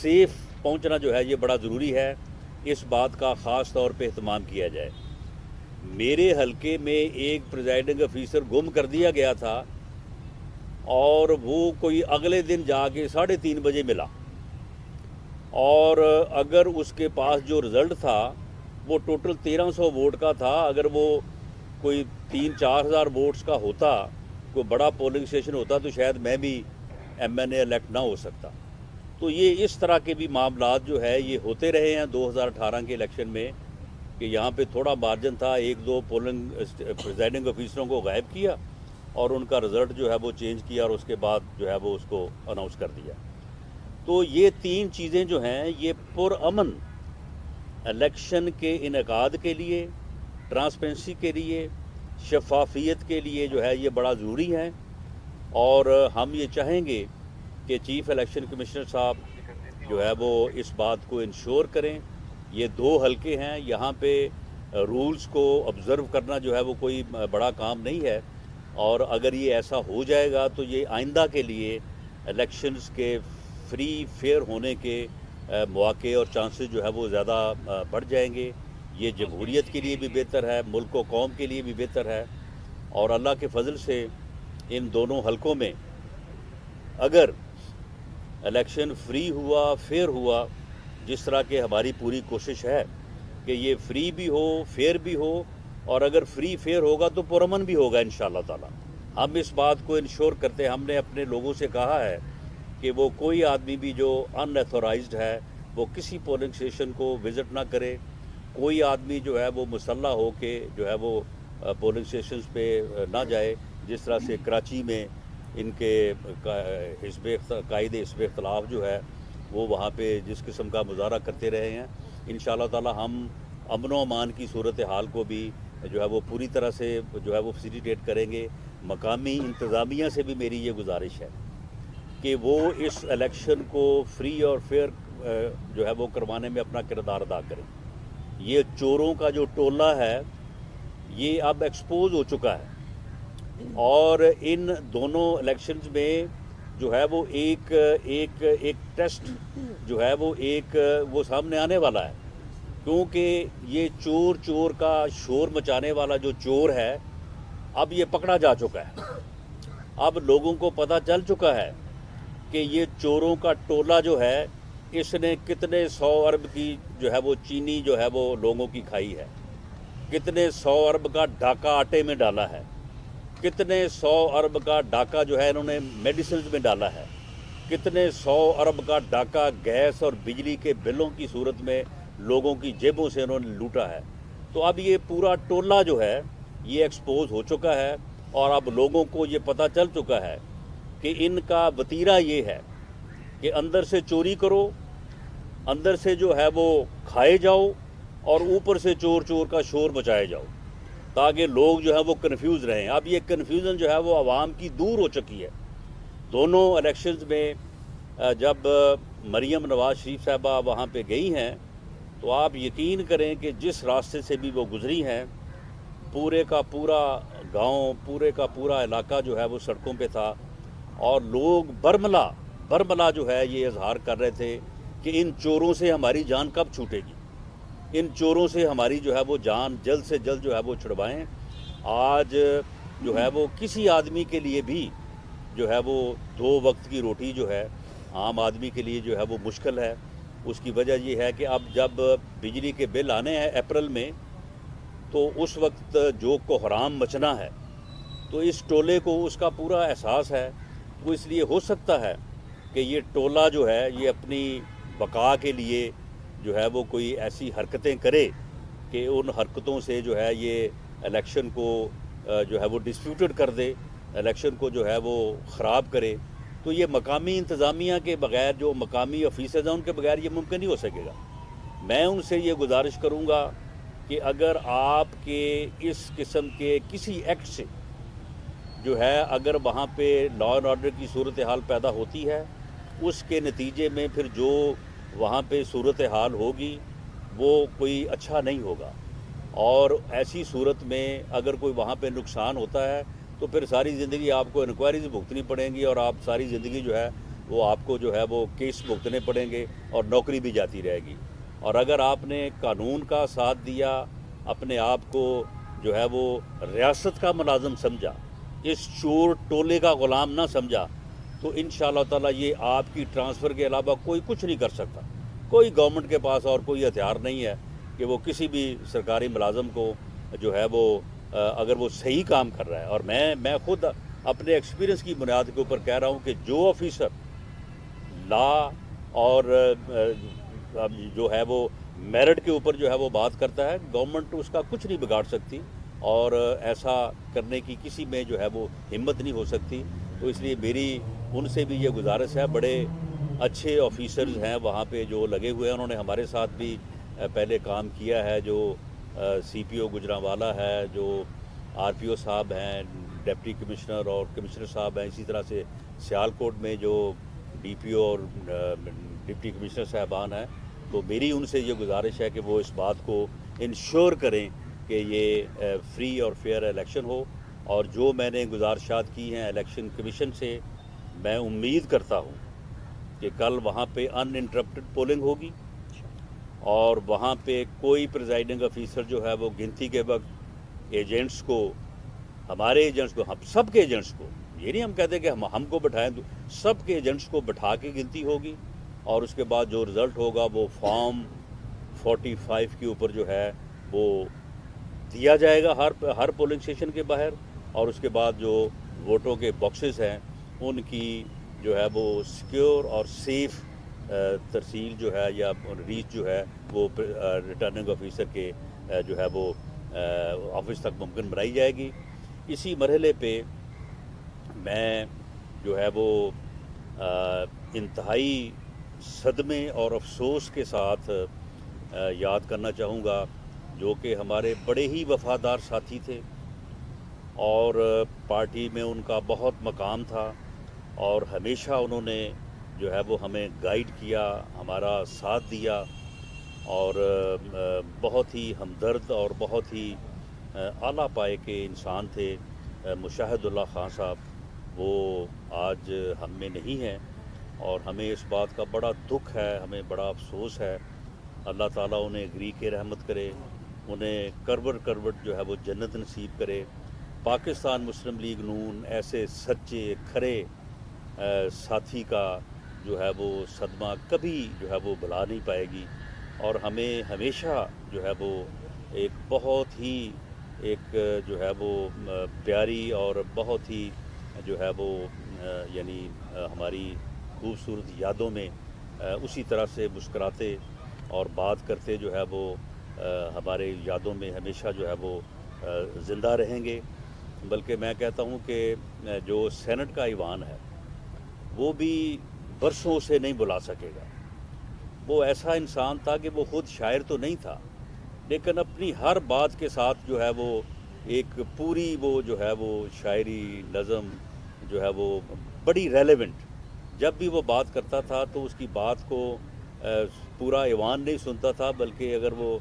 Safe पहुंचना जो है ये बड़ा ज़रूरी है। इस बात का ख़ास तौर पे एहतमाम किया जाए। मेरे हलके में एक प्रिजाइडिंग ऑफिसर गुम कर दिया गया था और वो कोई अगले दिन जाके 3:30 बजे मिला, और अगर उसके पास जो रिज़ल्ट था वो टोटल 1300 वोट का था। अगर वो कोई 3-4 हज़ार वोट्स का होता, कोई बड़ा पोलिंग स्टेशन होता, तो शायद मैं भी MNA इलेक्ट ना हो सकता। तो ये इस तरह के भी मामलात जो है ये होते रहे हैं 2018 के इलेक्शन में, कि यहाँ पे थोड़ा मार्जिन था, 1-2 पोलिंग प्रिजाइडिंग ऑफिसरों को गायब किया और उनका रिज़ल्ट जो है वो चेंज किया और उसके बाद जो है वो उसको अनाउंस कर दिया। तो ये 3 चीज़ें जो हैं ये पुरअमन इलेक्शन के इनेकाद के लिए, ट्रांसपेरेंसी के लिए, शफाफियत के लिए जो है ये बड़ा ज़रूरी है। और हम ये चाहेंगे कि चीफ़ इलेक्शन कमिश्नर साहब जो है वो इस बात को इंश्योर करें। ये 2 हलके हैं, यहाँ पे रूल्स को ऑब्ज़र्व करना जो है वो कोई बड़ा काम नहीं है, और अगर ये ऐसा हो जाएगा तो ये आइंदा के लिए इलेक्शंस के फ्री फेयर होने के मौके और चांसेस जो है वो ज़्यादा बढ़ जाएंगे। ये जमहूरियत के लिए भी बेहतर है, मुल्क व कौम के लिए भी बेहतर है। और अल्लाह के फजल से इन दोनों हलकों में अगर इलेक्शन फ्री हुआ, फेयर हुआ, जिस तरह के हमारी पूरी कोशिश है कि ये फ्री भी हो, फेयर भी हो, और अगर फ्री फेयर होगा तो पुरअमन भी होगा इंशाअल्लाह ताला। हम इस बात को इंश्योर करते हैं। हमने अपने लोगों से कहा है कि वो कोई आदमी भी जो अनऑथोराइज्ड है वो किसी पोलिंग स्टेशन को विज़िट ना करे। कोई आदमी जो है वो मुसल्ला हो के जो है वो पोलिंग स्टेशन पे ना जाए, जिस तरह से कराची में इनके कायदे हिस्ब इख्तलाफ जो है वो वहाँ पे जिस किस्म का मुजाहरा करते रहे हैं। इंशाअल्लाह ताला हम अमन व अमान की सूरत हाल को भी जो है वो पूरी तरह से जो है वो फैसिलिटेट करेंगे। मकामी इंतज़ामिया से भी मेरी ये गुजारिश है कि वो इस इलेक्शन को फ्री और फेयर जो है वो करवाने में अपना किरदार अदा करें। ये चोरों का जो टोला है ये अब एक्सपोज हो चुका है, और इन दोनों इलेक्शंस में जो है वो एक टेस्ट जो है वो सामने आने वाला है, क्योंकि ये चोर का शोर मचाने वाला जो चोर है अब ये पकड़ा जा चुका है। अब लोगों को पता चल चुका है कि ये चोरों का टोला जो है इसने कितने 100 अरब की जो है वो चीनी जो है वो लोगों की खाई है, कितने 100 अरब का डाका आटे में डाला है, कितने 100 अरब का डाका जो है इन्होंने मेडिसिन में डाला है, कितने 100 अरब का डाका गैस और बिजली के बिलों की सूरत में लोगों की जेबों से इन्होंने लूटा है। तो अब ये पूरा टोला जो है ये एक्सपोज हो चुका है, और अब लोगों को ये पता चल चुका है कि इनका वतीरा ये है कि अंदर से चोरी करो, अंदर से जो है वो खाए जाओ, और ऊपर से चोर का शोर मचाए जाओ, ताकि लोग जो है वो कन्फ्यूज़ रहें। अब ये कन्फ्यूज़न जो है वो आवाम की दूर हो चुकी है। दोनों इलेक्शंस में जब मरियम नवाज़ शरीफ साहबा वहाँ पे गई हैं, तो आप यकीन करें कि जिस रास्ते से भी वो गुजरी हैं, पूरे का पूरा गांव, पूरे का पूरा इलाका जो है वो सड़कों पे था, और लोग बरमला जो है ये इजहार कर रहे थे कि इन चोरों से हमारी जान कब छूटेगी, इन चोरों से हमारी जो है वो जान जल्द से जल्द जो है वो छुड़वाएं। आज जो है वो किसी आदमी के लिए भी जो है वो 2 वक्त की रोटी जो है आम आदमी के लिए जो है वो मुश्किल है। उसकी वजह ये है कि अब जब बिजली के बिल आने हैं अप्रैल में, तो उस वक्त जो कोहराम मचना है, तो इस टोले को उसका पूरा एहसास है। वो इसलिए हो सकता है कि ये टोला जो है ये अपनी बका के लिए जो है वो कोई ऐसी हरकतें करे कि उन हरकतों से जो है ये इलेक्शन को जो है वो डिस्प्यूटेड कर दे, इलेक्शन को जो है वो ख़राब करे। तो ये मकामी इंतज़ामिया के बग़ैर, जो मकामी ऑफिसर्स हैं उनके बग़ैर ये मुमकिन नहीं हो सकेगा। मैं उनसे ये गुजारिश करूँगा कि अगर आपके इस किस्म के किसी एक्ट से जो है अगर वहाँ पे लॉ एंड ऑर्डर की सूरत हाल पैदा होती है, उसके नतीजे में फिर जो वहाँ पे सूरत हाल होगी वो कोई अच्छा नहीं होगा। और ऐसी सूरत में अगर कोई वहाँ पे नुकसान होता है तो फिर सारी ज़िंदगी आपको इंक्वायरीज भुगतनी पड़ेंगी, और आप सारी ज़िंदगी जो है وہ آپ کو جو ہے وہ کیس بھگتنے پڑیں گے اور نوکری بھی جاتی رہے گی. اور اگر آپ نے قانون کا ساتھ دیا، اپنے آپ کو جو ہے وہ ریاست کا ملازم سمجھا، اس چور ٹولے کا غلام نہ سمجھا، تو انشاءاللہ تعالیٰ یہ آپ کی ٹرانسفر کے علاوہ کوئی کچھ نہیں کر سکتا. کوئی گورنمنٹ کے پاس اور کوئی ہتھیار نہیں ہے کہ وہ کسی بھی سرکاری ملازم کو جو ہے وہ اگر وہ صحیح کام کر رہا ہے. اور میں خود اپنے ایکسپیرینس کی بنیاد کے اوپر کہہ رہا ہوں کہ جو آفیسر لا اور جو ہے وہ میرٹ کے اوپر جو ہے وہ بات کرتا ہے، گورنمنٹ اس کا کچھ نہیں بگاڑ سکتی، اور ایسا کرنے کی کسی میں جو ہے وہ ہمت نہیں ہو سکتی. تو اس لیے میری ان سے بھی یہ گزارش ہے. بڑے اچھے آفیسرز ہیں وہاں پہ جو لگے ہوئے ہیں، انہوں نے ہمارے ساتھ بھی پہلے کام کیا ہے. جو سی پی او گجرانوالہ ہے، جو آر پی او صاحب ہیں، ڈپٹی کمشنر اور کمشنر صاحب ہیں، اسی طرح سے سیالکوٹ میں جو ڈی پی او اور ڈپٹی کمشنر صاحبان ہیں. تو میری ان سے یہ گزارش ہے کہ وہ اس بات کو انشور کریں کہ یہ فری اور فیئر الیکشن ہو. اور جو میں نے گزارشات کی ہیں الیکشن کمیشن سے، میں امید کرتا ہوں کہ کل وہاں پہ ان انٹرپٹڈ پولنگ ہوگی، اور وہاں پہ کوئی پریزائڈنگ آفیسر جو ہے وہ گنتی کے وقت ایجنٹس کو، ہمارے ایجنٹس کو، ہم سب کے ایجنٹس کو، یہ نہیں ہم کہتے کہ ہم کو بٹھائیں، تو سب کے ایجنٹس کو بٹھا کے گنتی ہوگی. اور اس کے بعد جو رزلٹ ہوگا وہ فارم 45 کے اوپر جو ہے وہ دیا جائے گا ہر پولنگ اسٹیشن کے باہر. اور اس کے بعد جو ووٹوں کے باکسز ہیں ان کی جو ہے وہ سیکیور اور سیف ترسیل جو ہے یا ریچ جو ہے وہ ریٹرننگ آفیسر کے جو ہے وہ آفس تک ممکن بنائی جائے گی. اسی مرحلے پہ میں جو ہے وہ انتہائی صدمے اور افسوس کے ساتھ یاد کرنا چاہوں گا، جو کہ ہمارے بڑے ہی وفادار ساتھی تھے، اور پارٹی میں ان کا بہت مقام تھا، اور ہمیشہ انہوں نے جو ہے وہ ہمیں گائیڈ کیا، ہمارا ساتھ دیا، اور بہت ہی ہمدرد اور بہت ہی اعلیٰ پائے کے انسان تھے. مشاہد اللہ خان صاحب وہ آج ہم میں نہیں ہیں، اور ہمیں اس بات کا بڑا دکھ ہے، ہمیں بڑا افسوس ہے. اللہ تعالیٰ انہیں گری کے رحمت کرے، انہیں کروٹ جو ہے وہ جنت نصیب کرے. پاکستان مسلم لیگ نون ایسے سچے کھرے ساتھی کا جو ہے وہ صدمہ کبھی جو ہے وہ بھلا نہیں پائے گی. اور ہمیں ہمیشہ جو ہے وہ ایک بہت ہی ایک جو ہے وہ پیاری اور بہت ہی جو ہے وہ یعنی ہماری خوبصورت یادوں میں اسی طرح سے مسکراتے اور بات کرتے جو ہے وہ ہمارے یادوں میں ہمیشہ جو ہے وہ زندہ رہیں گے. بلکہ میں کہتا ہوں کہ جو سینٹ کا ایوان ہے وہ بھی برسوں سے نہیں بلا سکے گا. وہ ایسا انسان تھا کہ وہ خود شاعر تو نہیں تھا، لیکن اپنی ہر بات کے ساتھ جو ہے وہ ایک پوری وہ جو ہے وہ شاعری نظم جو ہے وہ بڑی ریلیونٹ. جب بھی وہ بات کرتا تھا تو اس کی بات کو پورا ایوان نہیں سنتا تھا، بلکہ اگر وہ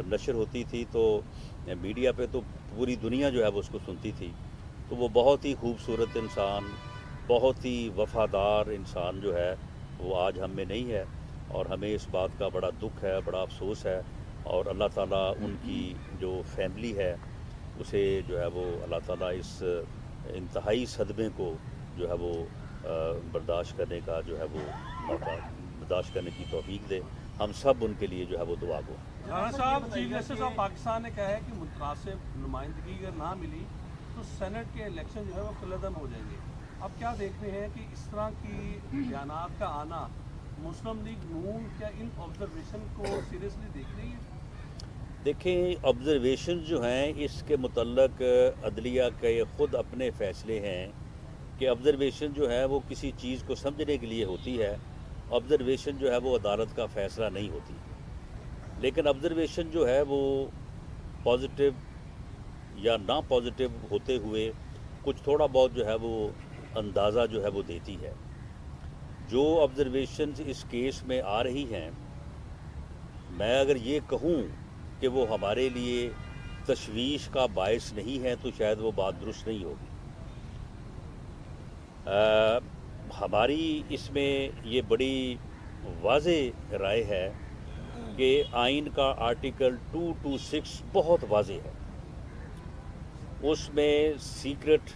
نشر ہوتی تھی تو میڈیا پہ تو پوری دنیا جو ہے وہ اس کو سنتی تھی. تو وہ بہت ہی خوبصورت انسان، بہت ہی وفادار انسان جو ہے وہ آج ہم میں نہیں ہے، اور ہمیں اس بات کا بڑا دکھ ہے، بڑا افسوس ہے. اور اللہ تعالیٰ ان کی جو فیملی ہے اسے جو ہے وہ اللہ تعالیٰ اس انتہائی صدمے کو جو ہے وہ برداشت کرنے کا جو ہے وہ موقع، برداشت کرنے کی توفیق دے. ہم سب ان کے لیے جو ہے وہ دعا گو. رانا صاحب، چیف جسٹس آف پاکستان نے کہا ہے کہ متناسب نمائندگی اگر نہ ملی تو سینٹ کے الیکشن جو ہے وہ کالعدم ہو جائیں گے. اب کیا دیکھ رہے ہیں کہ اس طرح کی بیانات کا آنا، مسلم لیگ نون کیا ان آبزرویشن کو سیریسلی دیکھ رہی ہے؟ دیکھیں، آبزرویشن جو ہیں اس کے متعلق عدلیہ کے خود اپنے فیصلے ہیں کہ آبزرویشن جو ہے وہ کسی چیز کو سمجھنے کے لیے ہوتی ہے. آبزرویشن جو ہے وہ عدالت کا فیصلہ نہیں ہوتی. لیکن آبزرویشن جو ہے وہ پازیٹیو یا نا پازیٹیو ہوتے ہوئے کچھ تھوڑا بہت جو ہے وہ اندازہ جو ہے وہ دیتی ہے. جو آبزرویشنز اس کیس میں آ رہی ہیں، میں اگر یہ کہوں کہ وہ ہمارے لیے تشویش کا باعث نہیں ہے تو شاید وہ بات درست نہیں ہوگی. ہماری اس میں یہ بڑی واضح رائے ہے کہ آئین کا آرٹیکل 226 بہت واضح ہے. اس میں سیکرٹ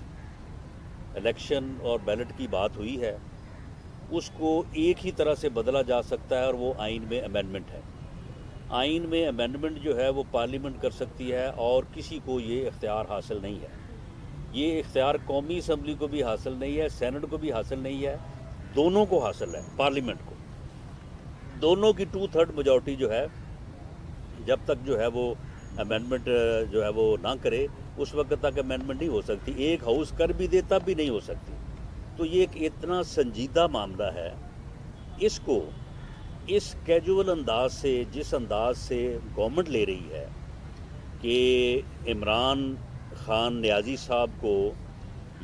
الیکشن اور بیلٹ کی بات ہوئی ہے. اس کو ایک ہی طرح سے بدلا جا سکتا ہے اور وہ آئین میں امینڈمنٹ ہے. آئین میں امینڈمنٹ جو ہے وہ پارلیمنٹ کر سکتی ہے اور کسی کو یہ اختیار حاصل نہیں ہے. یہ اختیار قومی اسمبلی کو بھی حاصل نہیں ہے, سینٹ کو بھی حاصل نہیں ہے, دونوں کو حاصل ہے, پارلیمنٹ کو. دونوں کی 2/3 میجورٹی جو ہے جب تک جو ہے وہ امینڈمنٹ جو ہے وہ نہ کرے اس وقت تک امینڈمنٹ نہیں ہو سکتی. ایک ہاؤس کر بھی دے تب بھی نہیں ہو سکتی. تو یہ ایک اتنا سنجیدہ معاملہ ہے, اس کو اس کیجول انداز سے, جس انداز سے گورنمنٹ لے رہی ہے کہ عمران خان نیازی صاحب کو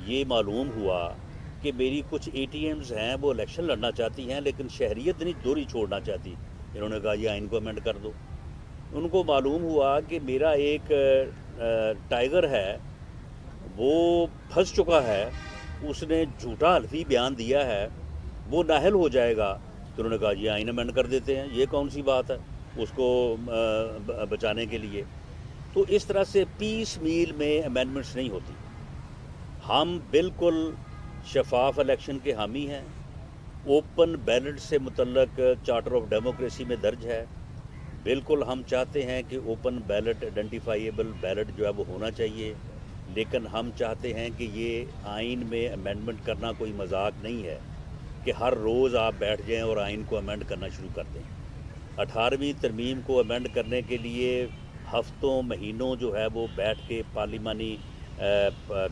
یہ معلوم ہوا کہ میری کچھ اے ٹی ایمز ہیں وہ الیکشن لڑنا چاہتی ہیں لیکن شہریت نہیں دوری چھوڑنا چاہتی, انہوں نے کہا یہ آئین کو امینڈ کر دو. ان کو معلوم ہوا کہ میرا ایک ٹائیگر ہے وہ پھنس چکا ہے, اس نے جھوٹا حلفی بیان دیا ہے, وہ نااہل ہو جائے گا, تو انہوں نے کہا یہ آئین امینڈ کر دیتے ہیں. یہ کون سی بات ہے اس کو بچانے کے لیے؟ تو اس طرح سے پیس میل میں امینڈمنٹس نہیں ہوتی. ہم بالکل شفاف الیکشن کے حامی ہیں. اوپن بیلٹ سے متعلق چارٹر آف ڈیموکریسی میں درج ہے. بالکل ہم چاہتے ہیں کہ اوپن بیلٹ, آئیڈینٹیفائیبل بیلٹ جو ہے وہ ہونا چاہیے, لیکن ہم چاہتے ہیں کہ یہ آئین میں امینڈمنٹ کرنا کوئی مذاق نہیں ہے کہ ہر روز آپ بیٹھ جائیں اور آئین کو امینڈ کرنا شروع کر دیں. 18ویں ترمیم کو امینڈ کرنے کے لیے ہفتوں مہینوں جو ہے وہ بیٹھ کے پارلیمانی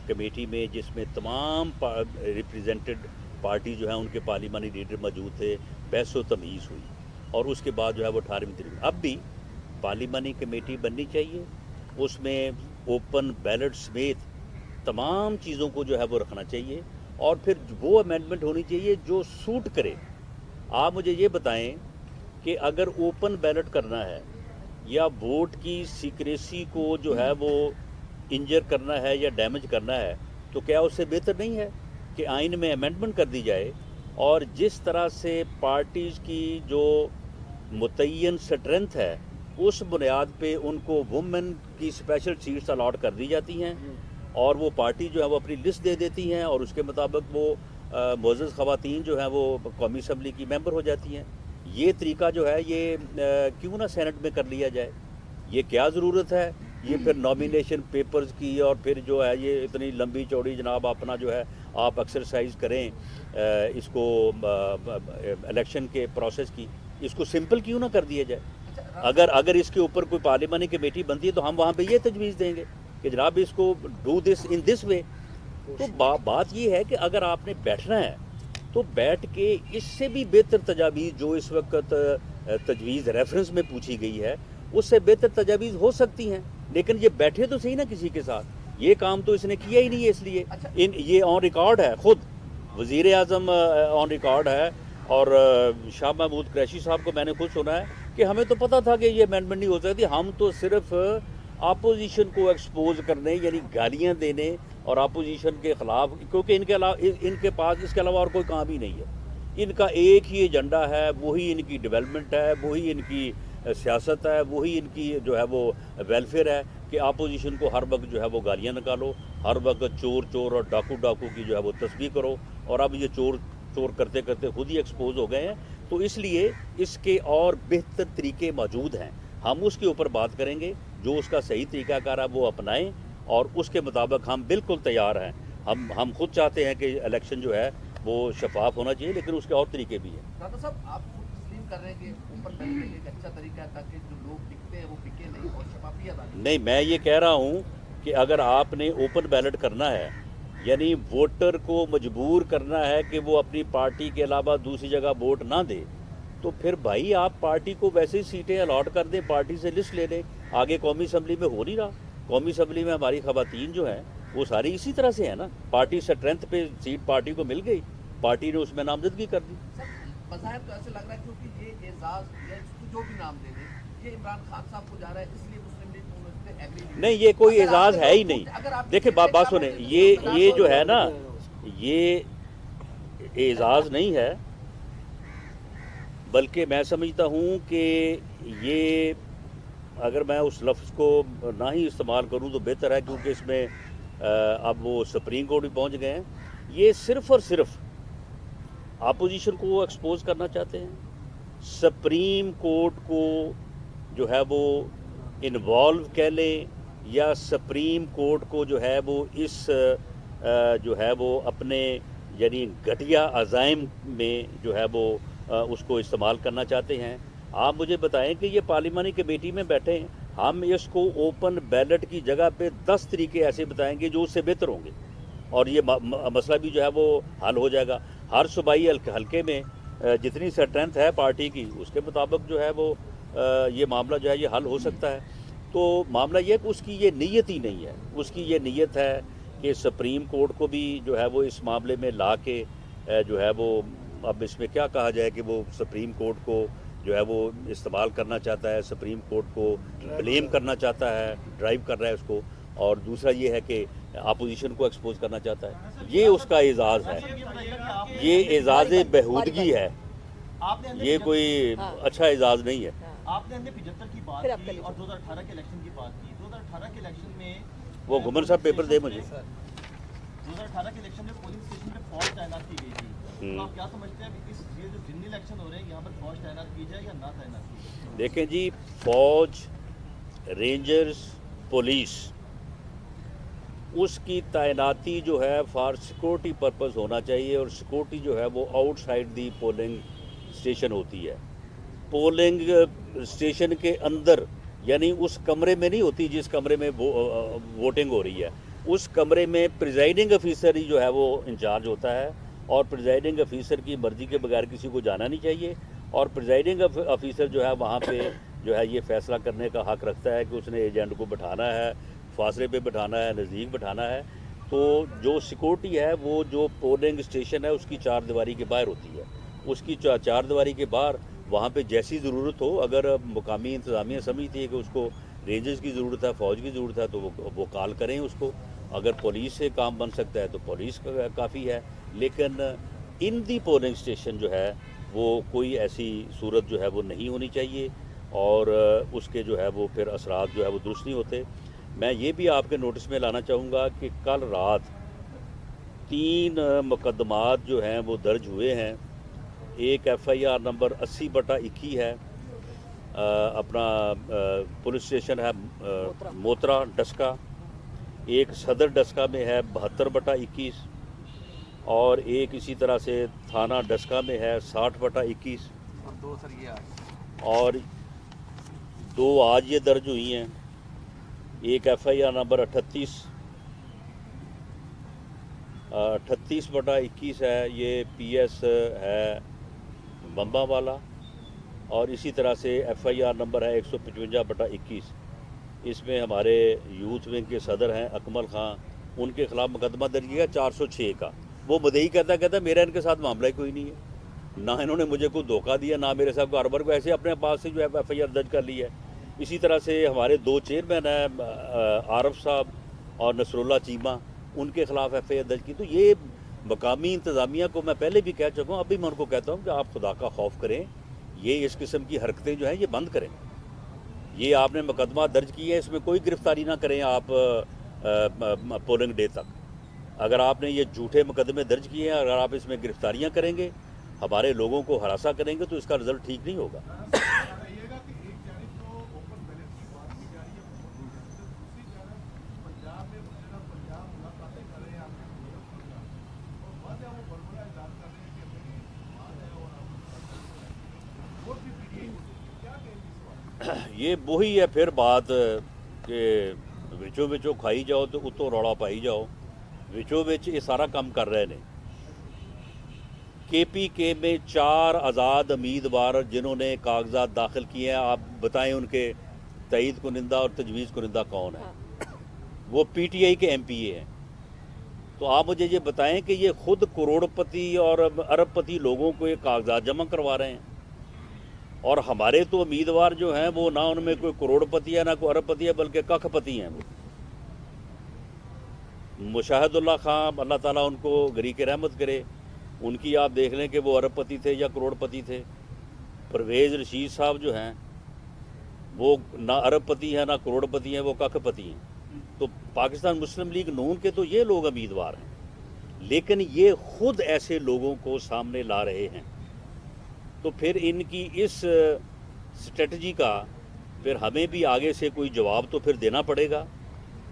کمیٹی میں, جس میں تمام ریپریزنٹڈ پارٹی جو ہیں ان کے پارلیمانی لیڈر موجود تھے, بحث و تمیز ہوئی اور اس کے بعد جو ہے وہ 18ویں ترمیم. اب بھی پارلیمانی کمیٹی بننی چاہیے, اس میں اوپن بیلٹ سمیت تمام چیزوں کو جو ہے وہ رکھنا چاہیے اور پھر وہ امینڈمنٹ ہونی چاہیے جو سوٹ کرے. آپ مجھے یہ بتائیں کہ اگر اوپن بیلٹ کرنا ہے یا ووٹ کی سیکریسی کو جو ہے وہ انجر کرنا ہے یا ڈیمیج کرنا ہے, تو کیا اس سے بہتر نہیں ہے کہ آئین میں امینڈمنٹ کر دی جائے اور جس طرح سے پارٹیز کی جو متعین سٹرینتھ ہے اس بنیاد پہ ان کو وومن کی اسپیشل سیٹس الاٹ کر دی جاتی ہیں اور وہ پارٹی جو ہے وہ اپنی لسٹ دے دیتی ہیں اور اس کے مطابق وہ معزز خواتین جو ہیں وہ قومی اسمبلی کی ممبر ہو جاتی ہیں. یہ طریقہ جو ہے یہ کیوں نہ سینٹ میں کر لیا جائے؟ یہ کیا ضرورت ہے یہ پھر نامینیشن پیپرز کی اور پھر جو ہے یہ اتنی لمبی چوڑی جناب اپنا جو ہے آپ ایکسرسائز کریں اس کو الیکشن کے پروسیس کی, اس کو سمپل کیوں نہ کر دیا جائے؟ اگر اس کے اوپر کوئی پارلیمانی کمیٹی بنتی ہے تو ہم وہاں پہ یہ تجویز دیں گے کہ جناب اس کو ڈو دس ان دس وے. تو بات یہ ہے کہ اگر آپ نے بیٹھنا ہے تو بیٹھ کے اس سے بھی بہتر تجاویز جو اس وقت تجویز ریفرنس میں پوچھی گئی ہے اس سے بہتر تجاویز ہو سکتی ہیں, لیکن یہ بیٹھے تو صحیح نا کسی کے ساتھ. یہ کام تو اس نے کیا ہی نہیں ہے, اس لیے یہ آن ریکارڈ ہے, خود وزیر اعظم آن ریکارڈ ہے اور شاہ محمود قریشی صاحب کو میں نے خود سنا ہے کہ ہمیں تو پتہ تھا کہ یہ امینڈمنٹ نہیں ہو سکتی, ہم تو صرف اپوزیشن کو ایکسپوز کرنے یعنی گالیاں دینے اور اپوزیشن کے خلاف, کیونکہ ان کے پاس اس کے علاوہ اور کوئی کام ہی نہیں ہے. ان کا ایک ہی ایجنڈا ہے, وہی ان کی ڈیولپمنٹ ہے, وہی ان کی سیاست ہے, وہی ان کی جو ہے وہ ویلفیئر ہے کہ اپوزیشن کو ہر وقت جو ہے وہ گالیاں نکالو, ہر وقت چور اور ڈاکو کی جو ہے وہ تسبیح کرو. اور اب یہ چور کرتے کرتے خود ہی ایکسپوز ہو گئے ہیں. تو اس لیے اس کے اور بہتر طریقے موجود ہیں, ہم اس کے اوپر بات کریں گے, جو اس کا صحیح طریقہ کار ہے وہ اپنائیں اور اس کے مطابق ہم بالکل تیار ہیں. ہم خود چاہتے ہیں کہ الیکشن جو ہے وہ شفاف ہونا چاہیے, لیکن اس کے اور طریقے بھی ہیں. رانا صاحب آپ خود تسلیم کر رہے ہیں کہ اوپن بیلٹ ایک اچھا طریقہ ہے تاکہ جو لوگ بکتے ہیں وہ بکے نہیں اور شفافیت آئے؟ نہیں, میں یہ کہہ رہا ہوں کہ اگر آپ نے اوپن بیلٹ کرنا ہے یعنی ووٹر کو مجبور کرنا ہے کہ وہ اپنی پارٹی کے علاوہ دوسری جگہ ووٹ نہ دے, تو پھر بھائی آپ پارٹی کو ویسے ہی سیٹیں الاٹ کر دیں, پارٹی سے لسٹ لے لیں. آگے قومی اسمبلی میں ہو نہیں رہا, قومی اسمبلی میں ہماری خواتین جو ہیں وہ ساری اسی طرح سے ہیں نا, پارٹی اسٹرینتھ پہ سیٹ پارٹی کو مل گئی, پارٹی نے اس میں نامزدگی کر دی. بظاہر تو ایسے لگ رہا ہے کیونکہ یہ اعزاز جو بھی نام دے دیں یہ عمران خان صاحب کو جا رہا ہے, اس لیے مسلم لیگ نہیں, یہ کوئی اعزاز ہے ہی نہیں. دیکھیں بات سنیں, یہ جو ہے نا, یہ اعزاز نہیں ہے، بلکہ میں سمجھتا ہوں کہ یہ اگر میں اس لفظ کو نہ ہی استعمال کروں تو بہتر ہے، کیونکہ اس میں اب وہ سپریم کورٹ بھی پہنچ گئے ہیں. یہ صرف اور صرف اپوزیشن کو ایکسپوز کرنا چاہتے ہیں، سپریم کورٹ کو جو ہے وہ انوالو کہہ لیں، یا سپریم کورٹ کو جو ہے وہ اس جو ہے وہ اپنے یعنی گھٹیا عزائم میں جو ہے وہ اس کو استعمال کرنا چاہتے ہیں. آپ مجھے بتائیں کہ یہ پارلیمانی کمیٹی میں بیٹھے ہیں، ہم اس کو اوپن بیلٹ کی جگہ پہ 10 طریقے ایسے بتائیں گے جو اس سے بہتر ہوں گے، اور یہ مسئلہ بھی جو ہے وہ حل ہو جائے گا. ہر صوبائی حلقے میں جتنی اسٹرینتھ ہے پارٹی کی، اس کے مطابق جو ہے وہ یہ معاملہ جو ہے یہ حل ہو سکتا ہے. تو معاملہ یہ ہے کہ اس کی یہ نیت ہی نہیں ہے. اس کی یہ نیت ہے کہ سپریم کورٹ کو بھی جو ہے وہ اس معاملے میں لا کے جو ہے وہ، اب اس میں کیا کہا جائے کہ وہ سپریم کورٹ کو جو ہے وہ استعمال کرنا چاہتا ہے، سپریم کورٹ کو بلیم کرنا چاہتا ہے، ڈرائیو کر رہا ہے اس کو، اور دوسرا یہ ہے کہ اپوزیشن کو ایکسپوز کرنا چاہتا ہے. یہ اس کا اعزاز ہے، یہ اعزاز بہودگی ہے، یہ کوئی اچھا اعزاز نہیں ہے. آپ نے 75 کی بات کی اور 2018 کے الیکشن کی بات کی. 2018 کے الیکشن میں وہ گھمن صاحب پیپر دے مجھے. 2018 کے الیکشن میں پولنگ اسٹیشن پہ فوج تعینات کی گئی تھی. تو آپ کیا سمجھتے ہیں کہ یہ جو ضمنی الیکشن ہو رہے ہیں یہاں پر فوج تعینات کی جائے یا نہ تعینات کی جائے؟ دیکھیں جی، فوج، رینجرز، پولیس، اس کی تعیناتی جو ہے فار سیکورٹی پرپز ہونا چاہیے، اور سیکورٹی جو ہے وہ آؤٹ سائڈ دی پولنگ اسٹیشن ہوتی ہے. پولنگ اسٹیشن کے اندر یعنی اس کمرے میں نہیں ہوتی جس کمرے میں ووٹنگ ہو رہی ہے. اس کمرے میں پریزائڈنگ افیسر ہی جو ہے وہ انچارج ہوتا ہے، اور پریزائڈنگ افیسر کی مرضی کے بغیر کسی کو جانا نہیں چاہیے. اور پریزائڈنگ افیسر جو ہے وہاں پہ جو ہے یہ فیصلہ کرنے کا حق رکھتا ہے کہ اس نے ایجنٹ کو بٹھانا ہے، فاصلے پہ بٹھانا ہے، نزدیک بٹھانا ہے. تو جو سیکورٹی ہے وہ جو پولنگ اسٹیشن ہے اس کی 4 دیواری کے باہر ہوتی ہے. اس کی 4 دیواری کے باہر وہاں پہ جیسی ضرورت ہو، اگر مقامی انتظامیہ سمجھتی ہے کہ اس کو رینجرز کی ضرورت ہے، فوج کی ضرورت ہے، تو وہ کال کریں اس کو. اگر پولیس سے کام بن سکتا ہے تو پولیس کافی ہے. لیکن ان دی پولنگ اسٹیشن جو ہے وہ کوئی ایسی صورت جو ہے وہ نہیں ہونی چاہیے، اور اس کے جو ہے وہ پھر اثرات جو ہے وہ درست نہیں ہوتے. میں یہ بھی آپ کے نوٹس میں لانا چاہوں گا کہ کل رات 3 مقدمات جو ہیں وہ درج ہوئے ہیں. ایک FIR نمبر 80/21 ہے، اپنا پولیس اسٹیشن ہے موترا ڈسکا. ایک صدر ڈسکا میں ہے 72/21، اور ایک اسی طرح سے تھانہ ڈسکا میں ہے 60/21، اور 2 سر یہ آئے، اور 2 آج یہ درج ہوئی ہیں. ایک FIR نمبر 38/21 ہے، یہ PS ہے بمبا والا. اور اسی طرح سے FIR نمبر ہے 155/21. اس میں ہمارے یوتھ ونگ کے صدر ہیں اکمل خان، ان کے خلاف مقدمہ درج کیا 406 کا. وہ مدعی کہتا میرا ان کے ساتھ معاملہ ہی کوئی نہیں ہے، نہ انہوں نے مجھے کوئی دھوکہ دیا، نہ میرے ساتھ کاروبار کو، ایسے اپنے پاس سے جو ہے FIR درج کر لی ہے. اسی طرح سے ہمارے 2 چیئرمین ہیں عارف صاحب اور نصر اللہ چیمہ، ان کے خلاف FIR درج کی. تو یہ مقامی انتظامیہ کو میں پہلے بھی کہہ چکا ہوں، ابھی میں ان کو کہتا ہوں کہ آپ خدا کا خوف کریں، یہ اس قسم کی حرکتیں جو ہیں یہ بند کریں. یہ آپ نے مقدمہ درج کی ہے، اس میں کوئی گرفتاری نہ کریں آپ پولنگ ڈے تک. اگر آپ نے یہ جھوٹے مقدمے درج کیے ہیں، اگر آپ اس میں گرفتاریاں کریں گے، ہمارے لوگوں کو ہراساں کریں گے، تو اس کا رزلٹ ٹھیک نہیں ہوگا. یہ وہی ہے پھر بات کہ وچوں وچوں کھائی جاؤ تو اتوں روڑا پائی جاؤ. وچوں وچ یہ سارا کام کر رہے ہیں. KPK میں 4 آزاد امیدوار جنہوں نے کاغذات داخل کیے ہیں، آپ بتائیں ان کے تائید کنندہ اور تجویز کنندہ کون ہیں؟ وہ PTI کے MPA ہیں. تو آپ مجھے یہ بتائیں کہ یہ خود کروڑ پتی اور ارب پتی لوگوں کو یہ کاغذات جمع کروا رہے ہیں، اور ہمارے تو امیدوار جو ہیں وہ نہ ان میں کوئی کروڑ پتی ہے، نہ کوئی ارب پتی ہے، بلکہ ککھ پتی ہیں. وہ مشاہد اللہ خان، اللہ تعالیٰ ان کو گری کے رحمت کرے، उनकी आप देख लें कि वो अरबपति थे या करोड़पति थे। परवेज़ रशीद साहब जो हैं वो ना अरबपति हैं ना करोड़पति हैं, वो कखपति हैं। तो पाकिस्तान मुस्लिम लीग नून के तो ये लोग उम्मीदवार हैं, लेकिन ये खुद ऐसे लोगों को सामने ला रहे हैं। तो फिर इनकी इस स्ट्रेटजी का फिर हमें भी आगे से कोई जवाब तो फिर देना पड़ेगा।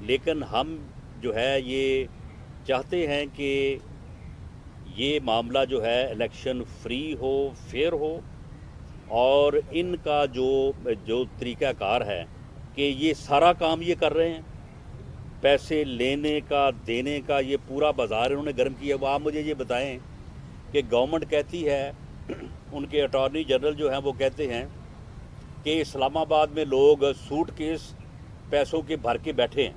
लेकिन हम जो है ये चाहते हैं कि ये मामला जो है इलेक्शन फ्री हो, फेयर हो, और इनका जो तरीक़ाकार है कि ये सारा काम ये कर रहे हैं, पैसे लेने का देने का ये पूरा बाज़ार इन्होंने गर्म किया। वो आप मुझे ये बताएं कि गवर्नमेंट कहती है, उनके अटॉर्नी जनरल जो हैं वो कहते हैं कि इस्लामाबाद में लोग सूटकेस पैसों के भर के बैठे हैं।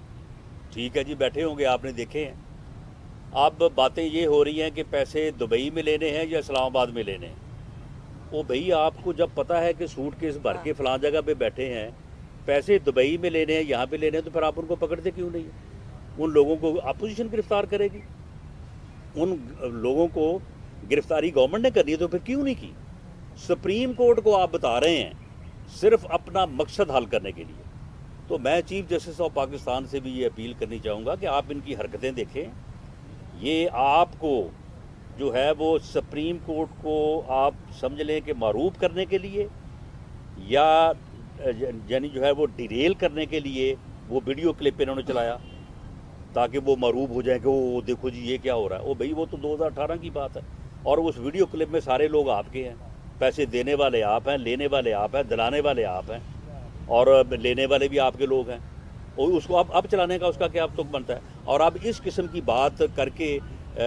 ठीक है जी, बैठे होंगे, आपने देखे हैं। अब बातें ये हो रही हैं कि पैसे दुबई में लेने हैं या इस्लामाबाद में लेने हैं। वो भई आपको जब पता है कि सूटकेस भर के फलां जगह पे बैठे हैं, पैसे दुबई में लेने हैं, यहाँ पे लेने हैं, तो फिर आप उनको पकड़ते क्यों नहीं है? उन लोगों को अपोजिशन गिरफ्तार करेगी, उन लोगों को गिरफ्तारी गवर्नमेंट ने करनी है, तो फिर क्यों नहीं की? सुप्रीम कोर्ट को आप बता रहे हैं सिर्फ अपना मकसद हल करने के लिए। तो मैं चीफ जस्टिस ऑफ पाकिस्तान से भी ये अपील करनी चाहूँगा कि आप इनकी हरकतें देखें। ये आपको जो है वो सुप्रीम कोर्ट को आप समझ लें कि मारूफ करने के लिए या यानी जो है वो डिरेल करने के लिए वो वीडियो क्लिप इन्होंने चलाया ताकि वो मारूफ हो जाए कि वो देखो जी ये क्या हो रहा है। वो भाई वो तो 2018 की बात है, और उस वीडियो क्लिप में सारे लोग आपके हैं। पैसे देने वाले आप हैं, लेने वाले आप हैं, दिलाने वाले आप हैं, और लेने वाले भी आपके लोग हैं। और उसको अब चलाने का उसका क्या अब तुक बनता है? और अब इस किस्म की बात करके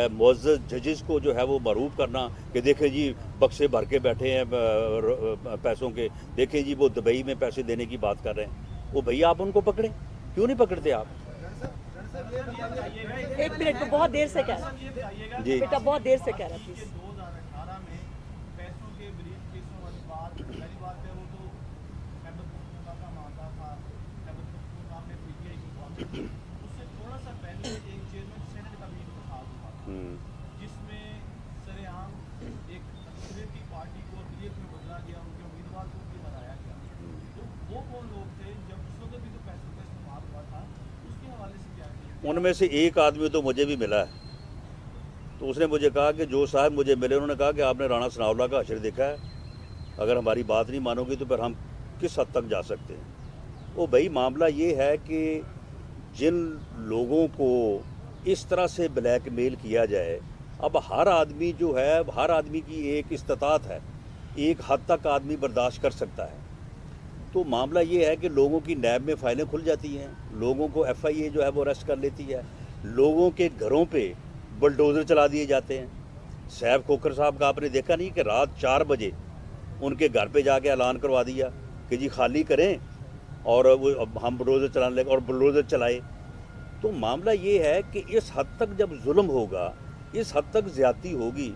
मुअज़्ज़ज़ जजेस को जो है वो मरूफ करना कि देखें जी बक्से भर के बैठे हैं पैसों के, देखें जी वो दुबई में पैसे देने की बात कर रहे हैं। वो भैया आप उनको पकड़ें, क्यों नहीं पकड़ते आप? एक मिनट, तो बहुत देर से कह रहा जी बेटा, बहुत देर से कह रहा प्लीज। 2018 में पैसों के ब्रीफ केसों वाली बात पहली बात है, वो तो खैबर पख्तूनख्वा का मामला था, खैबर पख्तूनख्वा में पीटीआई की कौन, उससे थोड़ा सा पहले एक चेयरमैन सेनेट का भी इंतखाब हुआ था, जिसमें सरेआम एक अक्सरियती पार्टी को अक़लियत में बदला गया, उनके उम्मीदवार को भी बनाया गया। तो वो कौन लोग थे? जब उस वक्त भी तो पैसों का इस्तेमाल हुआ था, उसके हवाले से क्या किया? उनमें से एक आदमी तो मुझे भी मिला है। तो उसने मुझे कहा कि जो साहब मुझे मिले, उन्होंने कहा कि आपने राणा सनाउल्लाह का हशर देखा है, अगर हमारी बात नहीं मानोगे तो फिर हम किस हद तक जा सकते हैं। वो भाई मामला ये है कि जिन लोगों को इस तरह से ब्लैकमेल किया जाए, अब हर आदमी जो है, हर आदमी की एक इस्तात है, एक हद तक आदमी बर्दाश्त कर सकता है। तो मामला ये है कि लोगों की नैब में फाइलें खुल जाती हैं, लोगों को FIA जो है वो अरेस्ट कर लेती है, लोगों के घरों पे बुलडोज़र चला दिए जाते हैं। सैफ खोखर साहब का आपने देखा नहीं कि रात 4 बजे उनके घर पे जाके ऐलान करवा दिया कि जी खाली करें और वो हम बुलडोज़र चलाने लगे, और बुलडोज़र चलाए। तो मामला ये है कि इस हद तक जब जुल्म होगा, इस हद तक ज़्यादती होगी,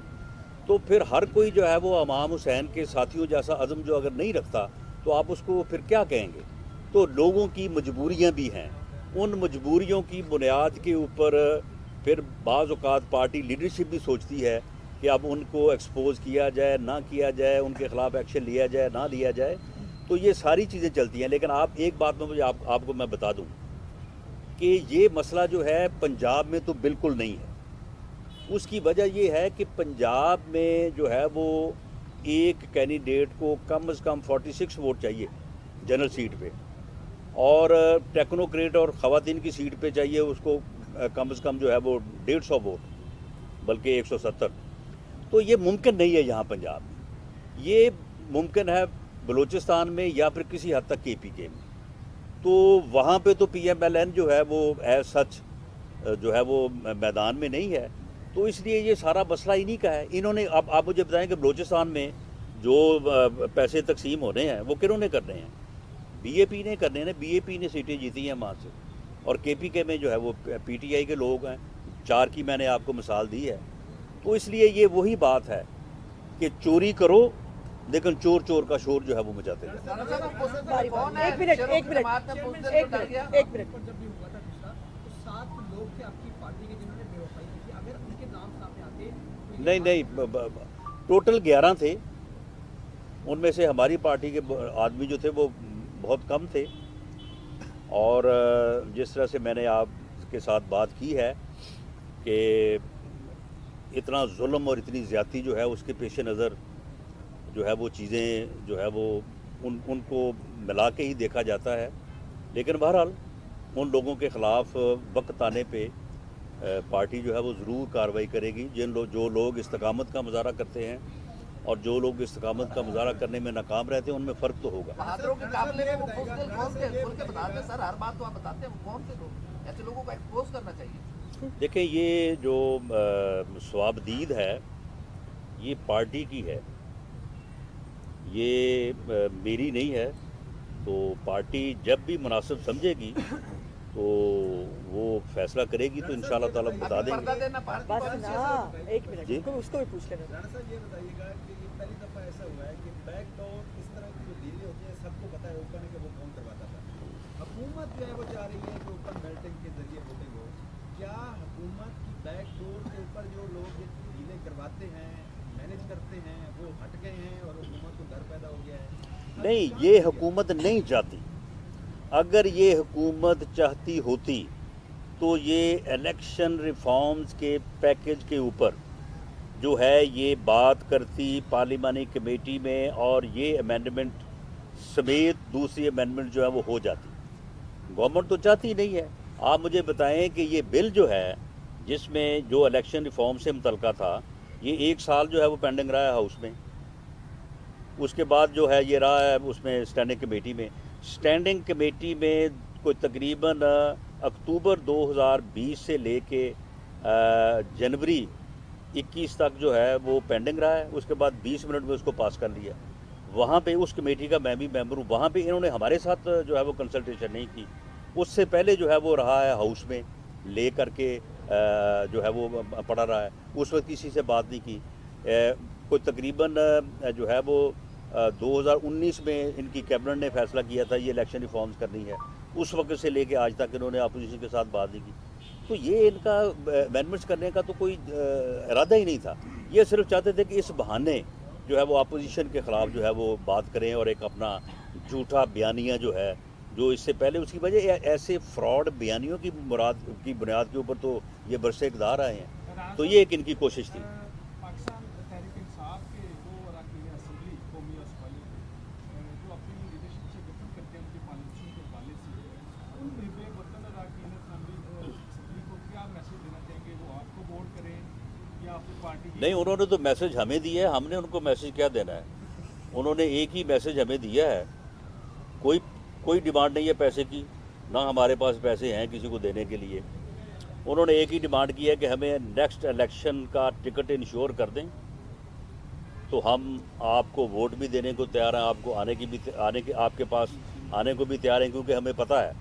तो फिर हर कोई जो है वो इमाम हुसैन के साथियों जैसा अज़म जो अगर नहीं रखता तो आप उसको फिर क्या कहेंगे? तो लोगों की मजबूरियां भी हैं, उन मजबूरियों की बुनियाद के ऊपर फिर बाज़ औक़ात पार्टी लीडरशिप भी सोचती है कि अब उनको एक्सपोज किया जाए ना किया जाए, उनके ख़िलाफ़ एक्शन लिया जाए ना लिया जाए। तो ये सारी चीज़ें चलती हैं। लेकिन आप एक बात में मुझे आपको मैं बता दूं कि ये मसला जो है पंजाब में तो बिल्कुल नहीं है। उसकी वजह ये है कि पंजाब में जो है वो एक कैंडिडेट को कम से कम 46 वोट चाहिए जनरल सीट पे, और टेक्नोक्रेट और ख़वातीन की सीट पे चाहिए उसको कम से कम जो है वो 150 वोट, बल्कि 170। तो ये मुमकिन नहीं है यहाँ पंजाब में। ये मुमकिन है बलूचिस्तान में या फिर किसी हद तक KPK में। तो वहाँ पे तो PMLN जो है वो सच जो है वो मैदान में नहीं है। तो इसलिए ये सारा मसला इन्हीं का है। इन्होंने अब आप मुझे बताएं कि बलूचिस्तान में जो पैसे तकसीम होने हैं वो किन्होंने करने हैं? BAP ने करने हैं। BAP ने सीटें जीती हैं वहाँ से, और KPK में जो है वो PTI के लोग हैं। 4 की मैंने आपको मिसाल दी है। तो इसलिए ये वही बात है कि चोरी करो लेकिन चोर चोर का शोर जो है वो मचाते जाए। एक मिनट जब भी हुआ था पिछला, तो 7 लोग थे आपकी पार्टी के जिन्होंने बेवफाई की थी। अगर उनके नाम सामने आते तो नहीं टोटल 11 थे, उनमें से हमारी पार्टी के आदमी जो थे वो बहुत कम थे। और जिस तरह से मैंने आपके साथ बात की है कि इतना जुल्म और इतनी ज़्यादती जो है उसके पेश नज़र जो है वो चीज़ें जो है वो उनको मिला के ही देखा जाता है। लेकिन बहरहाल उन लोगों के ख़िलाफ़ वक्त आने पे पार्टी जो है वो ज़रूर कार्रवाई करेगी। जो लोग इस्तकामत का मुजाहरा करते हैं और जो लोग इस्तकामत का मुजाहरा करने में नाकाम रहते हैं उनमें फ़र्क तो होगा। बहादुरों के काफिले में वो बुज़दिल कौन थे? खुल के बताते सर, हर बात तो आप बताते हैं, वो कौन थे लोग? ऐसे लोगों को एक्सपोज करना चाहिए। देखें, ये जो स्वाबदीद है ये पार्टी की है, ये मेरी नहीं है। तो पार्टी जब भी मुनासिब समझेगी तो वो फैसला करेगी, तो इंशाअल्लाह ताला बता पर्दा देंगे। देना पार्टी बस पर ना, एक मिनट जी? उसको भी पूछ लेना। राणा साहब ये बताइएगा कि ये पहली दफ़ा ऐसा हुआ है कि बैकडोर इस तरह की जो डीलें होती हैं सबको पता है ओपन कि वो कौन करवाता था। हुकूमत जो है वो चाह रही है कि ओपन बैटिंग के जरिए वोटिंग हो। क्या हुकूमत की बैकडोर के ऊपर जो लोग ये डीलें करवाते हैं, मैनेज करते हैं, वो हट गए हैं और हुकूमत को डर पैदा हो गया है? नहीं, ये हुकूमत नहीं चाहती। अगर ये हुकूमत चाहती होती तो ये इलेक्शन रिफॉर्म्स के पैकेज के ऊपर जो है ये बात करती पार्लिमानी कमेटी में, और ये अमेंडमेंट समेत दूसरी अमेंडमेंट जो है वो हो जाती। गवर्नमेंट तो चाहती नहीं है। आप मुझे बताएं कि ये बिल जो है जिसमें जो इलेक्शन रिफॉर्म से मुतल्लिका था, ये 1 साल जो है वो पेंडिंग रहा है हाउस में। उसके बाद जो है ये रहा है उसमें स्टैंडिंग कमेटी में। स्टैंडिंग कमेटी में कोई तकरीबन अक्टूबर 2020 से लेके जनवरी 21 तक जो है वो पेंडिंग रहा है। उसके बाद 20 मिनट में उसको पास कर लिया। वहाँ पे उस कमेटी का मैं भी मेंबर हूँ। वहाँ पे इन्होंने हमारे साथ जो है वो कंसल्टेशन नहीं की। उससे पहले जो है वो रहा है हाउस में ले करके जो है वो पड़ा रहा है। उस वक्त किसी से बात नहीं की। कोई तकरीबन जो है वो 2019 में इनकी कैबिनेट ने फैसला किया था ये इलेक्शन रिफॉर्म्स करनी है। उस वक्त से लेके आज तक इन्होंने अपोजिशन के साथ बात नहीं की। तो ये इनका अमेंडमेंट्स करने का तो कोई इरादा ही नहीं था। ये सिर्फ चाहते थे कि इस बहाने जो है वो अपोजिशन के ख़िलाफ़ जो है वो बात करें और एक अपना झूठा बयानिया जो है जो इससे पहले उसकी वजह ऐसे फ्रॉड बयानियों की बुनियाद के ऊपर तो ये बरसे इक़्तिदार आए हैं। तो ये एक इनकी कोशिश थी। पाकिस्तान तहरीक इंसाफ के दो अरकान असम्बली कौमी असम्बली जो अपनी लीडरशिप से डिफर करते हैं उनकी पॉलिसी के हवाले से उन वतन अरकान असम्बली को क्या मैसेज देना चाहेंगे? वो आपको वोट करें या अपनी पार्टी? नहीं, उन्होंने तो मैसेज हमें दिया है। हमने उनको मैसेज क्या देना है? उन्होंने एक ही मैसेज हमें दिया है। कोई डिमांड नहीं है पैसे की, ना हमारे पास पैसे हैं किसी को देने के लिए। उन्होंने एक ही डिमांड की है कि हमें नेक्स्ट इलेक्शन का टिकट इंश्योर कर दें, तो हम आपको वोट भी देने को तैयार हैं, आपको आपके पास आने को भी तैयार हैं। क्योंकि हमें पता है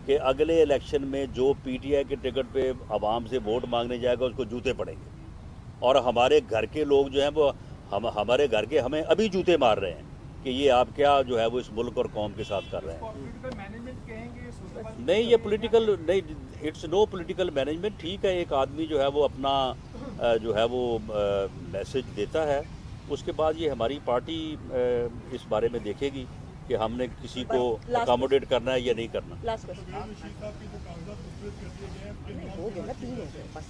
कि अगले इलेक्शन में जो पीटीआई के टिकट पे आवाम से वोट मांगने जाएगा उसको जूते पड़ेंगे। और हमारे घर के लोग जो हैं वो हमारे घर के हमें अभी जूते मार रहे हैं कि ये आप क्या जो है वो इस मुल्क और कौम के साथ कर रहे हैं। पॉलिटिकल मैनेजमेंट कहेंगे सोचवाली? नहीं, ये पॉलिटिकल नहीं, इट्स नो पॉलिटिकल मैनेजमेंट। ठीक है, एक आदमी जो है वो अपना जो है वो मैसेज देता है, उसके बाद ये हमारी पार्टी इस बारे में देखेगी कि हमने किसी को अकोमोडेट करना है या नहीं करना। लास्ट क्वेश्चन हो गया ना, 3 है बस।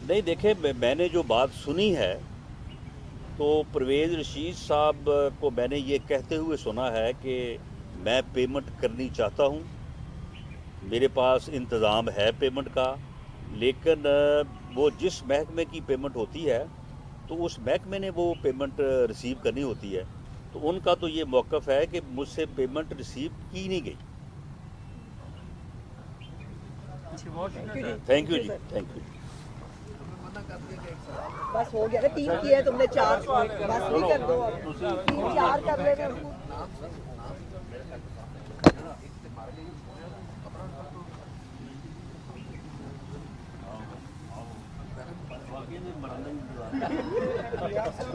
नहीं, देखें, मैंने जो बात सुनी है तो परवेज़ रशीद साहब को मैंने ये कहते हुए सुना है कि मैं पेमेंट करनी चाहता हूँ, मेरे पास इंतज़ाम है पेमेंट का। लेकिन वो जिस महकमे की पेमेंट होती है तो उस महकमे ने वो पेमेंट रिसीव करनी होती है। तो उनका तो ये मौक़िफ़ है कि मुझसे पेमेंट रिसीव की नहीं गई। थैंक यू जी, थैंक यू। मना कर दिया कि एक सवाल बस हो गया ना, 3 किए हैं तुमने, 4 बस नहीं कर दो अब, 3-4 कर लेना। रियासत